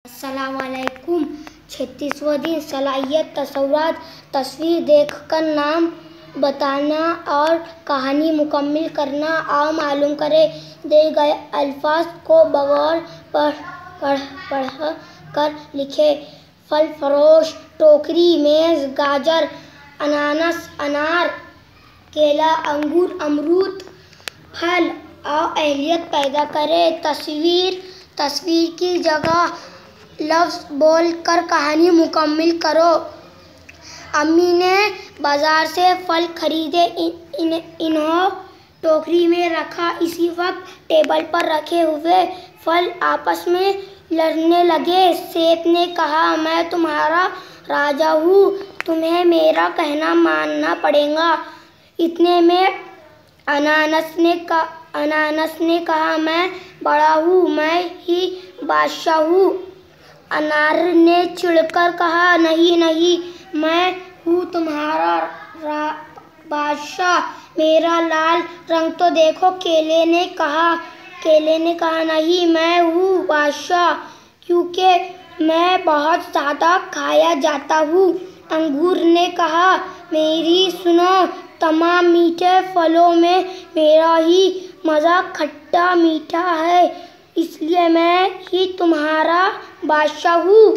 अस्सलामुअलैकुम। 36वां दिन सलाहियत तसव्वुरात। तस्वीर देखकर नाम बताना और कहानी मुकम्मल करना। आओ मालूम करें। दिए गए अल्फाज को बगौर पढ़ कर लिखे। फल फरोश, टोकरी, मेज़, गाजर, अनानास, अनार, केला, अंगूर, अमरूद, फल। आओ अहलियत पैदा करें। तस्वीर की जगह लफ्ज़ बोल कर कहानी मुकम्मल करो। अम्मी ने बाजार से फल खरीदे, इन्हों टोकरी में रखा। इसी वक्त टेबल पर रखे हुए फल आपस में लड़ने लगे। सेब ने कहा, मैं तुम्हारा राजा हूँ, तुम्हें मेरा कहना मानना पड़ेगा। इतने में अनानास ने कहा, मैं बड़ा हूँ, मैं ही बादशाह हूँ। अनार ने चिढ़कर कहा, नहीं नहीं, मैं हूँ तुम्हारा बादशाह, मेरा लाल रंग तो देखो। केले ने कहा, नहीं, मैं हूँ बादशाह, क्योंकि मैं बहुत ज़्यादा खाया जाता हूँ। अंगूर ने कहा, मेरी सुनो, तमाम मीठे फलों में मेरा ही मज़ा खट्टा मीठा है, इसलिए मैं ही तुम्हारा बादशाह हूँ।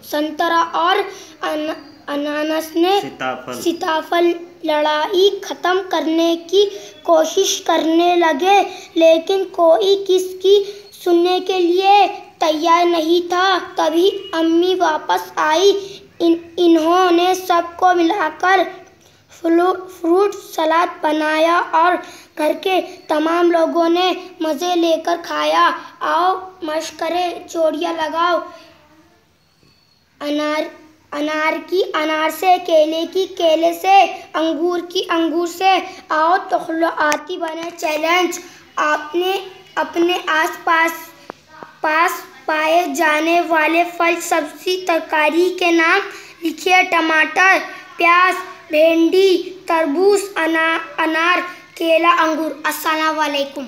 संतरा और अनानास ने सीताफल लड़ाई खत्म करने की कोशिश करने लगे, लेकिन कोई किसकी सुनने के लिए तैयार नहीं था। तभी अम्मी वापस आई। इन्होंने सबको मिलाकर फ्रूट सलाद बनाया और घर के तमाम लोगों ने मज़े लेकर खाया। आओ मशक करें, जोड़ियाँ लगाओ। अनार की अनार से, केले की केले से, अंगूर की अंगूर से। आओ तख्लुआती बने चैलेंज। आपने अपने आस पास पाए जाने वाले फल, सब्जी, तरकारी के नाम लिखिए। टमाटर, प्याज, भिंडी, तरबूज, अनार, केला, अंगूर। अस्सलाम वालेकुम।